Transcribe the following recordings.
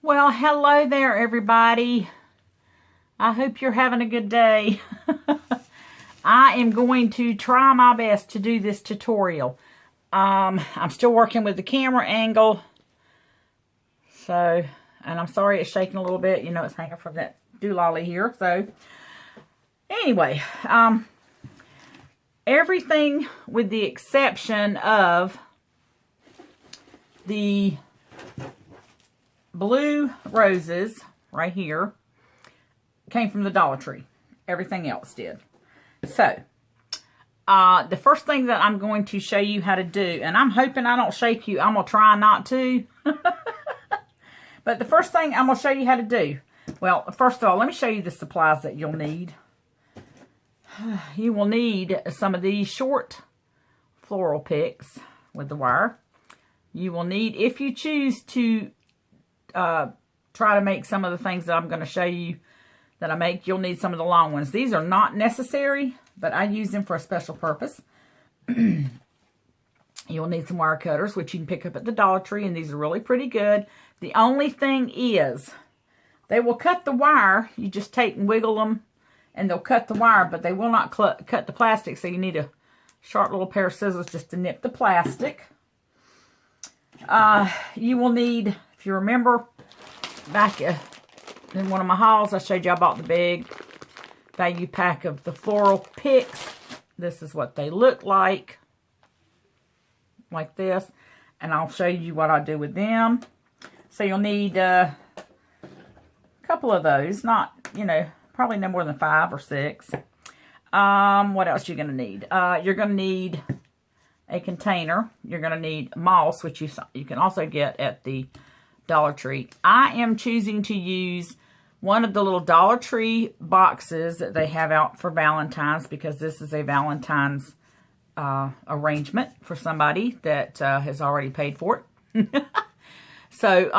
Well, hello there, everybody. I hope you're having a good day. I am going to try my best to do this tutorial. I'm still working with the camera angle. So, and I'm sorry it's shaking a little bit. You know, it's hanging from that doolally here. So, anyway, everything with the exception of the blue roses right here came from the Dollar Tree. Everything else did. So, the first thing that I'm going to show you how to do, and I'm hoping I don't shake you. I'm going to try not to. But the first thing I'm going to show you how to do. Well, first of all, let me show you the supplies that you'll need. You will need some of these short floral picks with the wire. You will need, if you choose to try to make some of the things that I'm going to show you that I make, you'll need some of the long ones. These are not necessary, but I use them for a special purpose. You'll need some wire cutters, which you can pick up at the Dollar Tree, and these are really pretty good. The only thing is, they will cut the wire. You just take and wiggle them, and they'll cut the wire, but they will not cut the plastic, so you need a sharp little pair of scissors just to nip the plastic. You will need, if you remember, back in one of my hauls, I showed you I bought the big value pack of the floral picks. This is what they look like this. And I'll show you what I do with them. So you'll need a couple of those. Not, you know, probably no more than 5 or 6. What else are you going to need? You're going to need a container. You're going to need moss, which you can also get at the Dollar Tree. I am choosing to use one of the little Dollar Tree boxes that they have out for Valentine's, because this is a Valentine's arrangement for somebody that has already paid for it. So,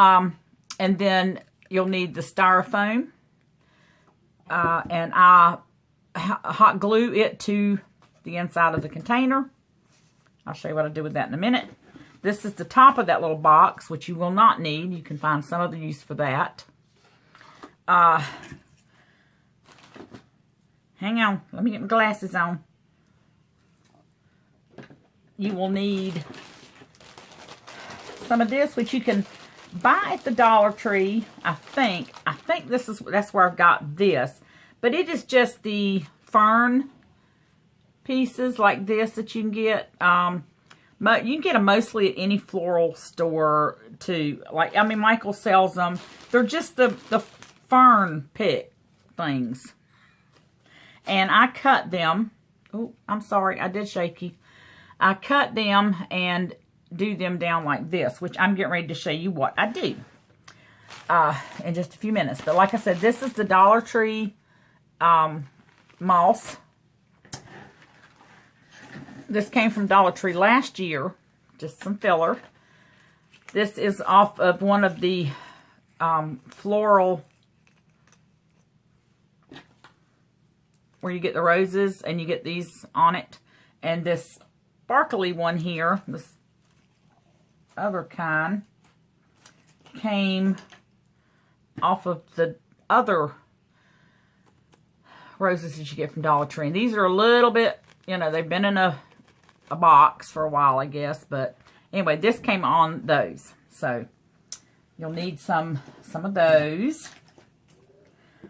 and then you'll need the styrofoam, and I hot glue it to the inside of the container. I'll show you what I do with that in a minute. This is the top of that little box, which you will not need. You can find some other use for that. Hang on. Let me get my glasses on. You will need some of this, which you can buy at the Dollar Tree. I think that's where I've got this. But it is just the fern pieces like this that you can get. You can get them mostly at any floral store too. Like, I mean, Michael sells them. They're just the fern pick things. And I cut them. Oh, I'm sorry. I did shake you. I cut them and do them down like this, which I'm getting ready to show you what I do in just a few minutes. But like I said, this is the Dollar Tree moss. This came from Dollar Tree last year, just some filler. This is off of one of the floral, where you get the roses and you get these on it. And this sparkly one here, this other kind, came off of the other roses that you get from Dollar Tree. And these are a little bit, you know, they've been in a box for a while, I guess. But anyway, this came on those. So you'll need some of those.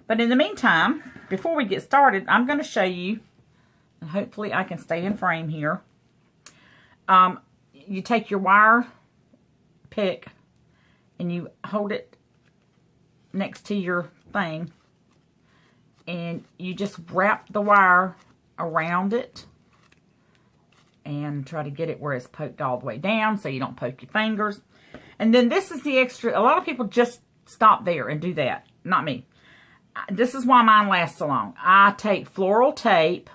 But in the meantime, before we get started, I'm going to show you, and hopefully I can stay in frame here. You take your wire pick and you hold it next to your thing, and you just wrap the wire around it and try to get it where it's poked all the way down so you don't poke your fingers. And then this is the extra. A lot of people just stop there and do that. Not me. This is why mine lasts so long. I take floral tape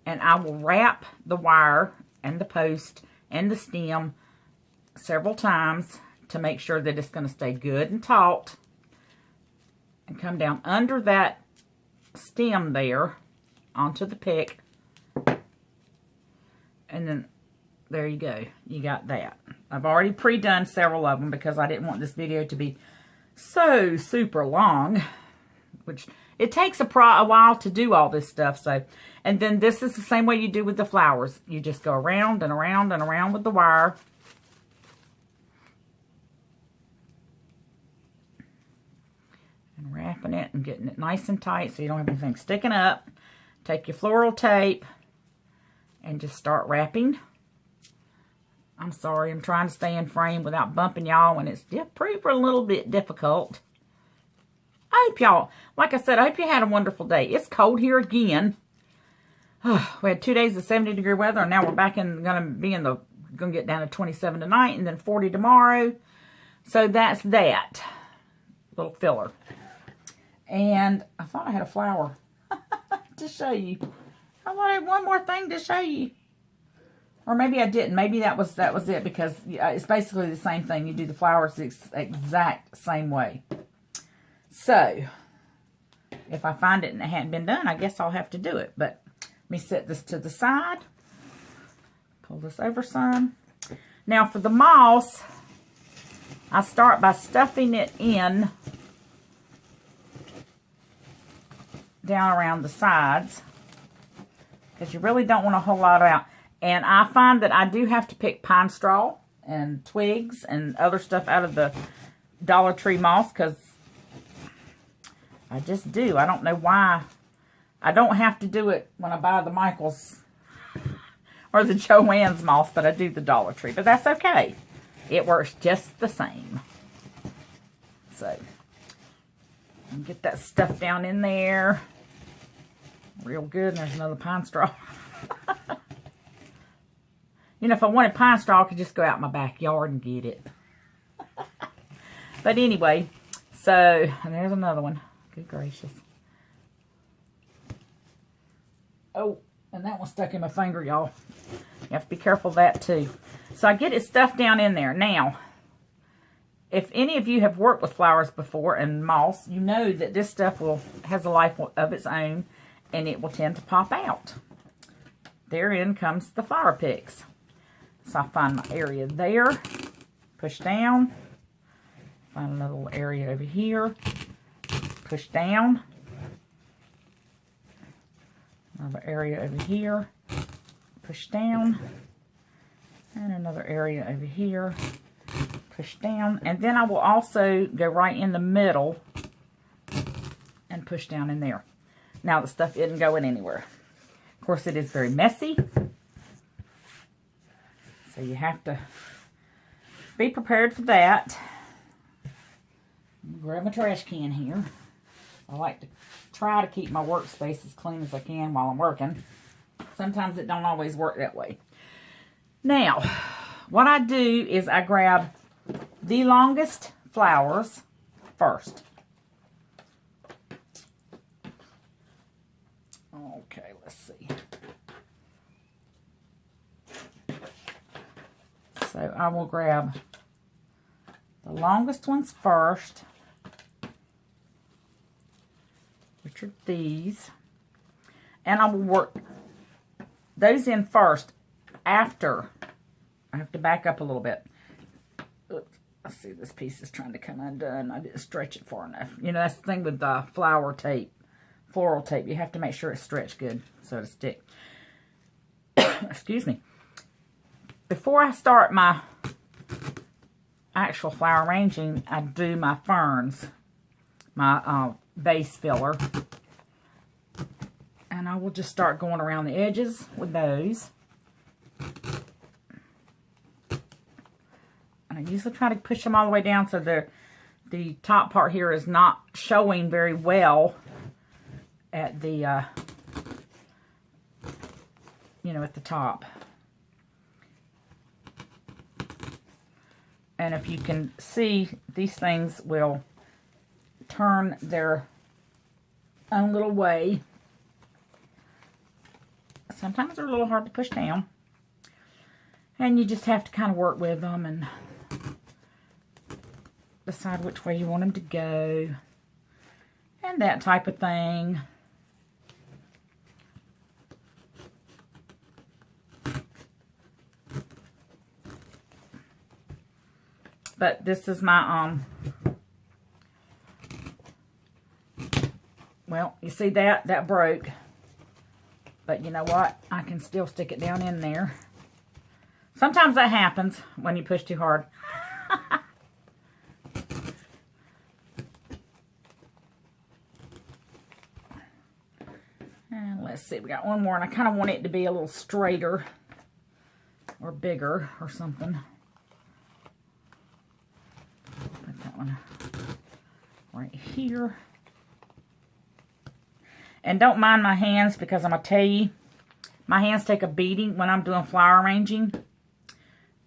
and I will wrap the wire and the post and the stem several times to make sure that it's going to stay good and taut, and come down under that stem there onto the pick, and then there you go. You got that. I've already pre-done several of them because I didn't want this video to be so super long, which it takes a while to do all this stuff. So, and then this is the same way you do with the flowers. You just go around and around and around with the wire. And wrapping it and getting it nice and tight so you don't have anything sticking up. Take your floral tape and just start wrapping. I'm sorry, I'm trying to stay in frame without bumping y'all, and it's proved a little bit difficult. I hope y'all, like I said, I hope you had a wonderful day. It's cold here again. We had 2 days of 70-degree weather, and now we're back in, gonna get down to 27 tonight, and then 40 tomorrow. So that's that little filler. And I thought I had a flower to show you. I thought I had one more thing to show you. Or maybe I didn't. Maybe that was it, because it's basically the same thing. You do the flowers the exact same way. So, if I find it and it hadn't been done, I guess I'll have to do it. But let me set this to the side. Pull this over some. Now for the moss, I start by stuffing it in down around the sides, because you really don't want a whole lot out. And I find that I do have to pick pine straw and twigs and other stuff out of the Dollar Tree moss, because I just do. I don't know why. I don't have to do it when I buy the Michaels or the Joann's moss, but I do the Dollar Tree. But that's okay. It works just the same. So, get that stuff down in there real good. And there's another pine straw. You know, if I wanted pine straw, I could just go out in my backyard and get it. But anyway, so, and there's another one. Good gracious. Oh, and that one stuck in my finger, y'all. You have to be careful of that too. So I get it stuffed down in there. Now, if any of you have worked with flowers before and moss, you know that this stuff has a life of its own, and it will tend to pop out. Therein comes the flower picks. So I find my area there, push down, find another little area over here, push down, another area over here, push down, and another area over here, push down. And then I will also go right in the middle and push down in there. Now the stuff isn't going anywhere. Of course, it is very messy. So you have to be prepared for that. Grab my trash can here. I like to try to keep my workspace as clean as I can while I'm working. Sometimes it don't always work that way. Now, what I do is I grab the longest flowers first. Okay, let's see. So I will grab the longest ones first, which are these. And I will work those in first after. I have to back up a little bit. Oops, I see this piece is trying to come undone. I didn't stretch it far enough. You know, that's the thing with the flower tape, floral tape. You have to make sure it's stretched good so to stick. Excuse me. Before I start my actual flower arranging, I do my ferns, my base filler. And I will just start going around the edges with those. And I usually try to push them all the way down so the top part here is not showing very well at the, you know, at the top. And if you can see, these things will turn their own little way. Sometimes they're a little hard to push down. And you just have to kind of work with them and decide which way you want them to go. And that type of thing. But this is my Well, you see that? That broke. But you know what? I can still stick it down in there. Sometimes that happens when you push too hard. And let's see, we got one more, and I kind of want it to be a little straighter or bigger or something. Put that one right here. And don't mind my hands, because I'm going to tell you, my hands take a beating when I'm doing flower arranging.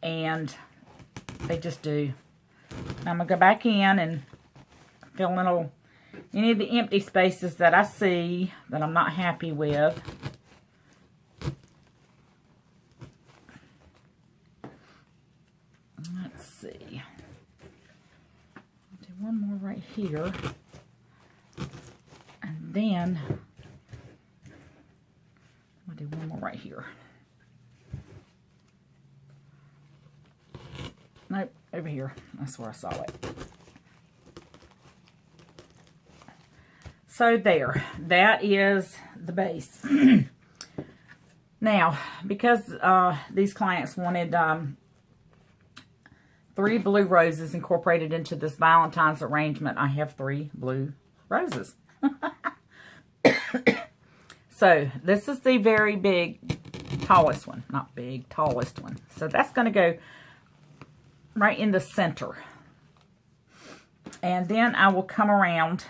And they just do. Now I'm going to go back in and fill in any of the empty spaces that I see that I'm not happy with. Let's see. I'll do one more right here. And then I'll do one more right here. Nope, over here. That's where I saw it. So there, that is the base. Now, because these clients wanted 3 blue roses incorporated into this Valentine's arrangement, I have 3 blue roses. So this is the very big, tallest one. Not big, tallest one. So that's going to go right in the center. And then I will come around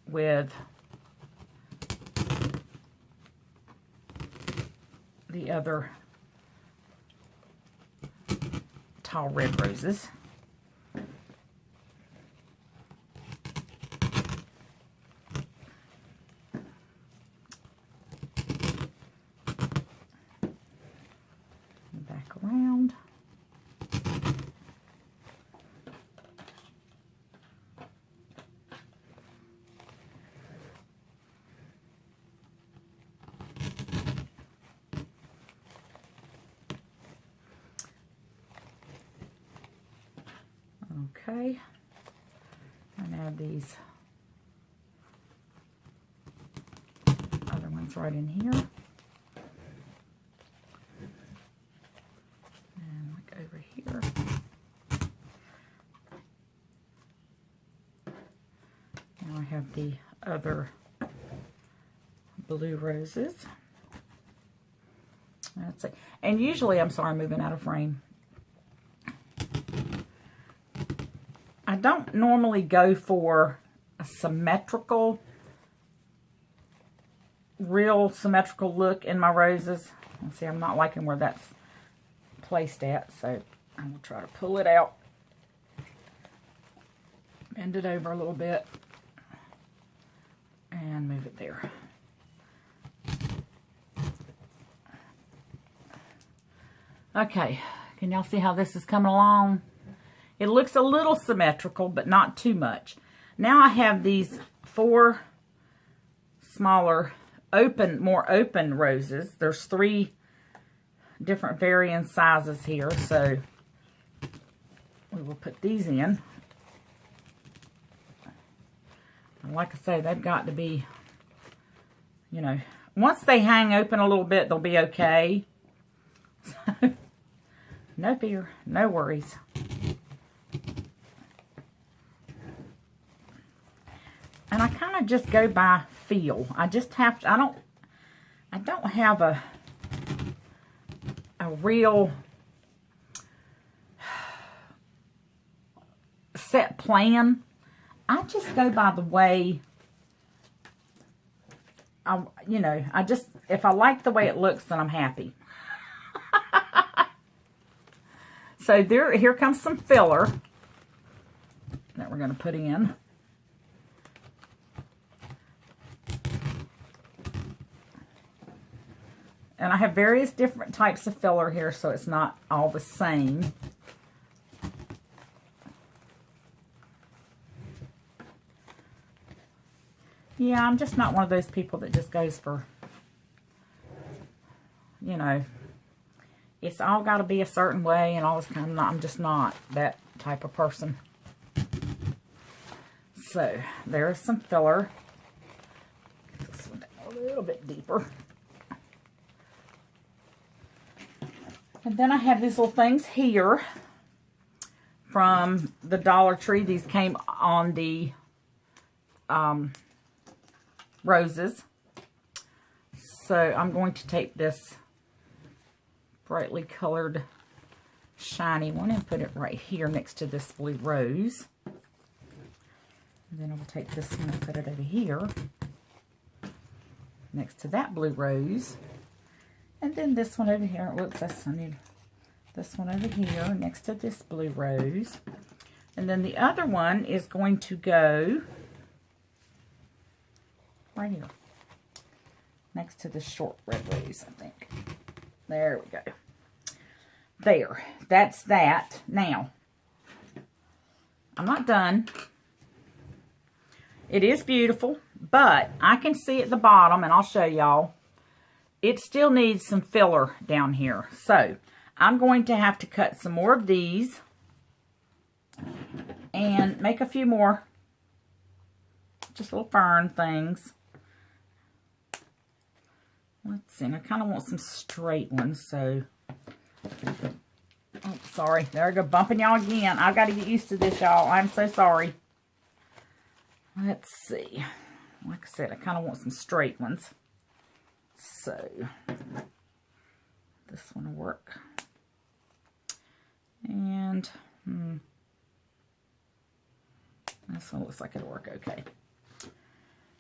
with the other tall red roses. Back around. Okay, and add these other ones right in here. And like over here. Now I have the other blue roses. That's it. And usually, I'm sorry, I'm moving out of frame. I don't normally go for a symmetrical, real symmetrical look in my roses. See, I'm not liking where that's placed at, so I'm going to try to pull it out, bend it over a little bit, and move it there. Okay, can y'all see how this is coming along? It looks a little symmetrical, but not too much. Now I have these 4 smaller, more open roses. There's 3 different varying sizes here, so we will put these in. And like I say, they've got to be, you know, once they hang open a little bit, they'll be okay. So, no fear, no worries. And I kind of just go by feel. I just have to, I don't have a real set plan. I just go by the way, you know, if I like the way it looks, then I'm happy. So here comes some filler that we're going to put in. And I have various different types of filler here, so it's not all the same. Yeah, I'm just not one of those people that just goes for, you know, it's all got to be a certain way and all this kind of, I'm just not that type of person. So there is some filler. This one a little bit deeper. And then I have these little things here from the Dollar Tree. These came on the roses. So I'm going to take this brightly colored shiny one and put it right here next to this blue rose. And then I will take this one and put it over here next to that blue rose. And then this one over here. Whoops, I need this one over here next to this blue rose. And then the other one is going to go right here next to the short red rose, I think. There we go. There. That's that. Now, I'm not done. It is beautiful, but I can see at the bottom, and I'll show y'all, it still needs some filler down here. So, I'm going to have to cut some more of these and make a few more just little fern things. Let's see, and I kind of want some straight ones, so, oh, sorry, there I go, bumping y'all again. I've got to get used to this, y'all. I'm so sorry. Let's see, like I said, I kind of want some straight ones, so, this one will work, and, this one looks like it'll work okay.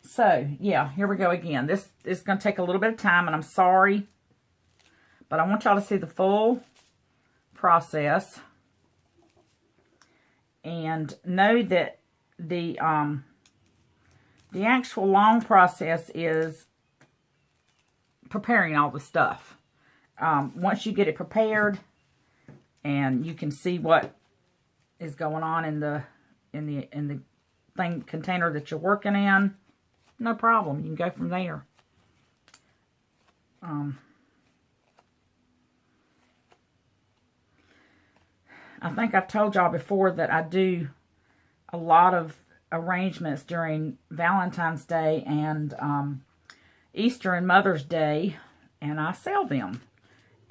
So, yeah, here we go again. This is going to take a little bit of time, and I'm sorry, but I want y'all to see the full process and know that the actual long process is preparing all the stuff. Once you get it prepared and you can see what is going on in the container that you're working in, no problem. You can go from there. I think I've told y'all before that I do a lot of arrangements during Valentine's Day and Easter and Mother's Day, and I sell them.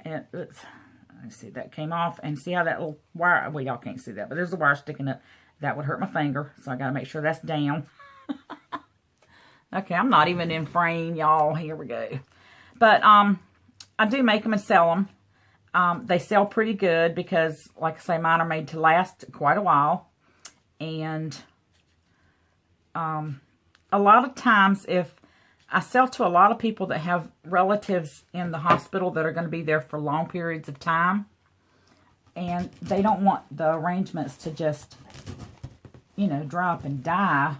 And let's see, that came off, and see how that little wire, well, y'all can't see that, but there's a wire sticking up. That would hurt my finger, so I got to make sure that's down. Okay, I'm not even in frame, y'all. Here we go. But I do make them and sell them. They sell pretty good because, like I say, mine are made to last quite a while. And a lot of times, if I sell to a lot of people that have relatives in the hospital that are going to be there for long periods of time, and they don't want the arrangements to just, you know, dry up and die,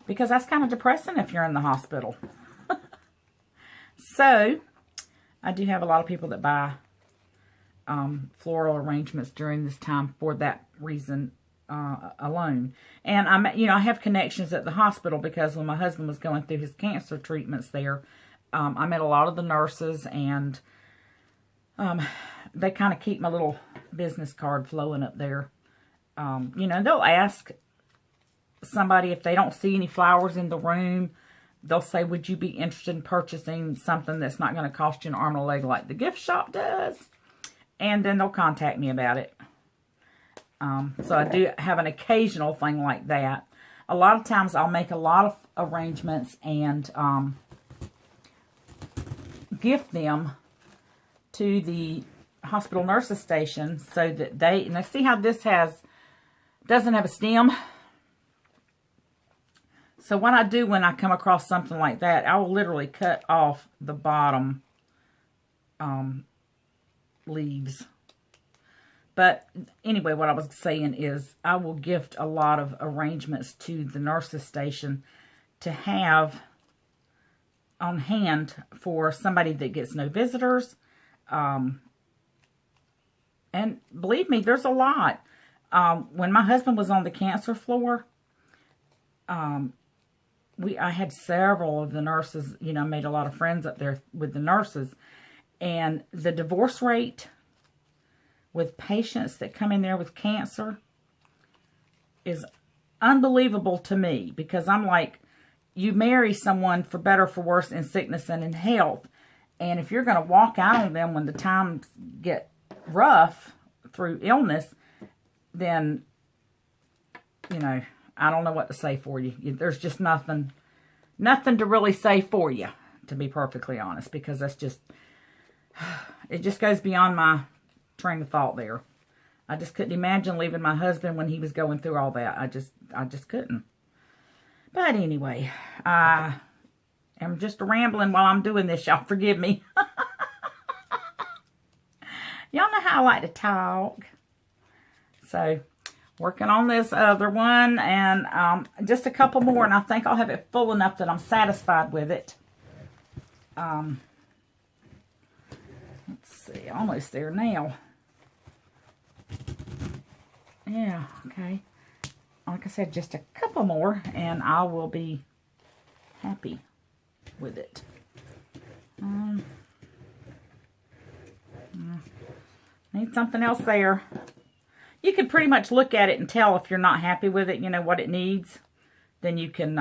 because that's kind of depressing if you're in the hospital. So, I do have a lot of people that buy floral arrangements during this time for that reason alone. And I have connections at the hospital because when my husband was going through his cancer treatments there, I met a lot of the nurses, and they kind of keep my little business card flowing up there. They'll ask somebody if they don't see any flowers in the room. They'll say, would you be interested in purchasing something that's not going to cost you an arm and a leg like the gift shop does? And then they'll contact me about it. So I do have an occasional thing like that. A lot of times I'll make a lot of arrangements and gift them to the hospital nurses station so that now see how this doesn't have a stem? So what I do when I come across something like that, I will literally cut off the bottom leaves. But anyway, what I was saying is I will gift a lot of arrangements to the nurses station to have on hand for somebody that gets no visitors. And believe me, there's a lot. When my husband was on the cancer floor, I had several of the nurses, made a lot of friends up there with the nurses. And the divorce rate with patients that come in there with cancer is unbelievable to me, because I'm like, you marry someone for better, for worse, in sickness and in health. And if you're going to walk out on them when the times get rough through illness, then, you know, I don't know what to say for you. There's just nothing to really say for you, to be perfectly honest, because that's just, it just goes beyond my train of thought there. I just couldn't imagine leaving my husband when he was going through all that. I just couldn't. But anyway, I am just rambling while I'm doing this. Y'all forgive me. Y'all know how I like to talk. So, working on this other one, and just a couple more, and I think I'll have it full enough that I'm satisfied with it. Let's see, almost there now. Yeah, okay. Like I said, just a couple more, and I will be happy with it. Need something else there. You can pretty much look at it and tell if you're not happy with it, you know, what it needs. Then you can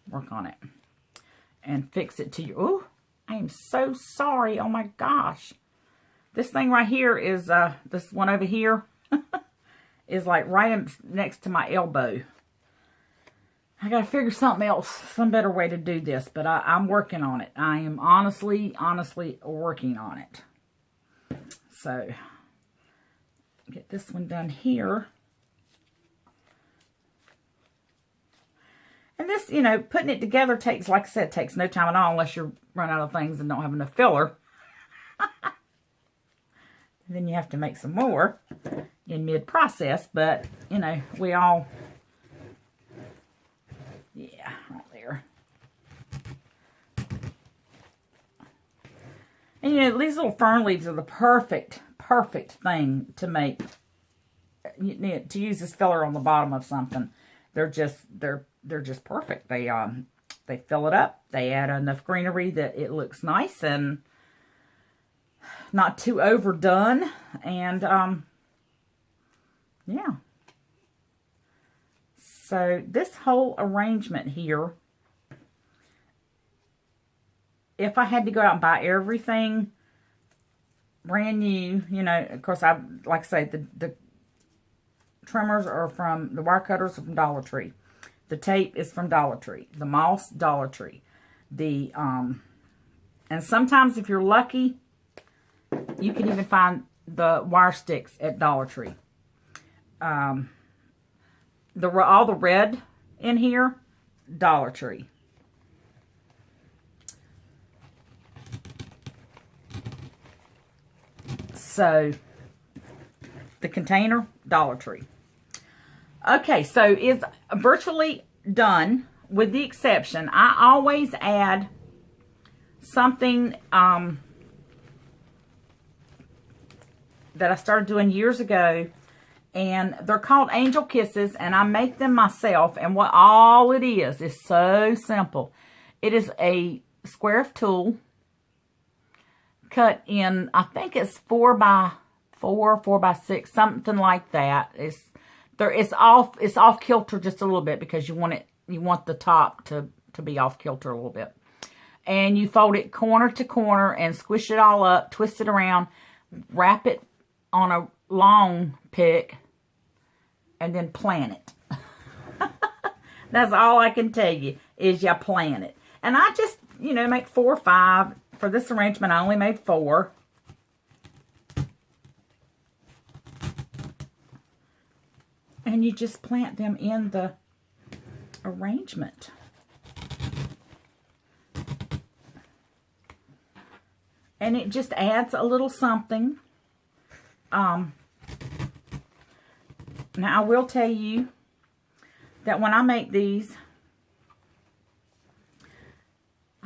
work on it and fix it to you. Oh, I am so sorry. Oh my gosh. This thing right here is, this one over here is like right next to my elbow. I got to figure something else, some better way to do this, but I'm working on it. I am honestly working on it. So, get this one done here. And this, you know, putting it together takes, like I said, takes no time at all unless you run out of things and don't have enough filler. Then you have to make some more in mid-process, but, you know, we all, yeah, right there. And, you know, these little fern leaves are the perfect thing to make, you need to use this filler on the bottom of something. They're just perfect. They fill it up. They add enough greenery that it looks nice and not too overdone, and yeah. So this whole arrangement here, if I had to go out and buy everything brand new, you know, of course, like I say, the trimmers are from, the wire cutters are from Dollar Tree. The tape is from Dollar Tree. The moss, Dollar Tree. The, and sometimes if you're lucky, you can even find the wire sticks at Dollar Tree. All the red in here, Dollar Tree. So, the container, Dollar Tree. Okay, so it's virtually done, with the exception, I always add something that I started doing years ago, and they're called Angel Kisses, and I make them myself, and what all it is so simple. It is a square of tulle cut in, I think it's 4x4, 4x6, something like that. It's off kilter just a little bit, because you want the top to be off kilter a little bit. And you fold it corner to corner and squish it all up, twist it around, wrap it on a long pick, and then plant it. That's all I can tell you, is you plant it. And I just, you know, make 4 or 5. For this arrangement, I only made 4. And you just plant them in the arrangement. And it just adds a little something. Now, I will tell you that when I make these,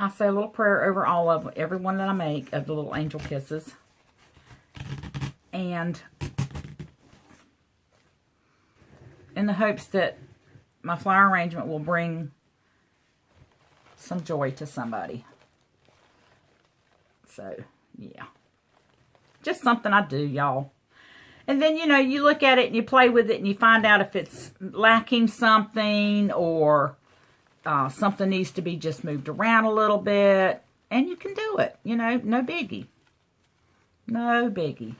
I say a little prayer over all of them, every one that I make of the little angel kisses. And in the hopes that my flower arrangement will bring some joy to somebody. So, yeah. Just something I do, y'all. And then, you know, you look at it and you play with it and you find out if it's lacking something or something needs to be just moved around a little bit. And you can do it, you know, no biggie. No biggie.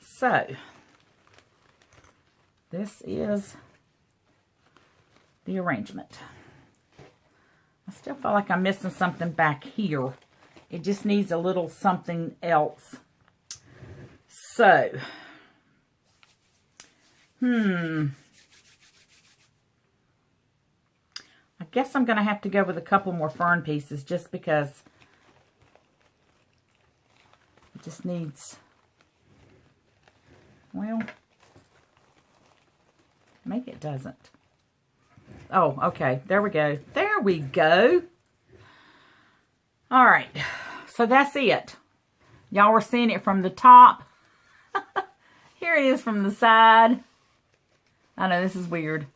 So, this is the arrangement. I still feel like I'm missing something back here. It just needs a little something else. So, I guess I'm going to have to go with a couple more fern pieces just because it just needs, well, maybe it doesn't. Oh, okay. There we go. There we go. All right. So that's it. Y'all were seeing it from the top. Here it is from the side. I know this is weird.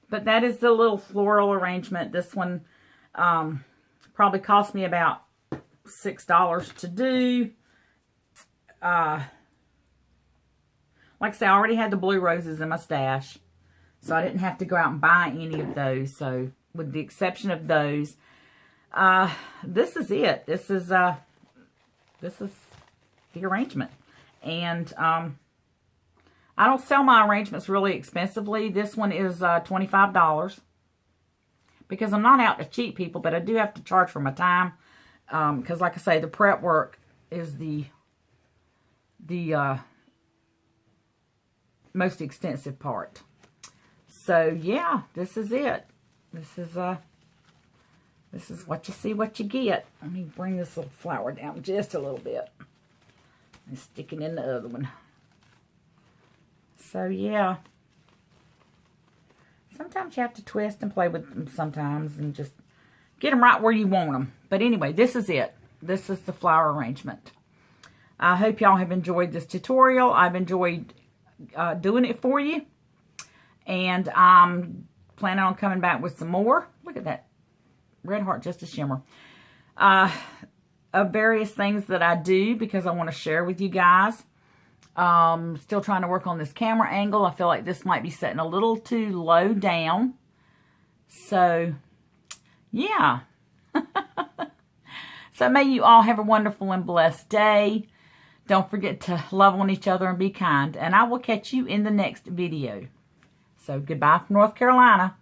But that is the little floral arrangement. This one probably cost me about $6 to do. Like I say, I already had the blue roses in my stash. So I didn't have to go out and buy any of those. So with the exception of those, this is it. This is the arrangement. And I don't sell my arrangements really expensively. This one is $25 because I'm not out to cheat people, but I do have to charge for my time because, like I say, the prep work is the most extensive part. So yeah, this is it. This is what you see, what you get. Let me bring this little flower down just a little bit and stick it in the other one. So yeah, sometimes you have to twist and play with them sometimes and just get them right where you want them. But anyway, this is it. This is the flower arrangement. I hope y'all have enjoyed this tutorial. I've enjoyed doing it for you. And I'm planning on coming back with some more. Look at that red heart, just a shimmer. Of various things that I do because I want to share with you guys. Still trying to work on this camera angle. I feel like this might be setting a little too low down. So, yeah. So may you all have a wonderful and blessed day. Don't forget to love on each other and be kind. And I will catch you in the next video. So goodbye from North Carolina.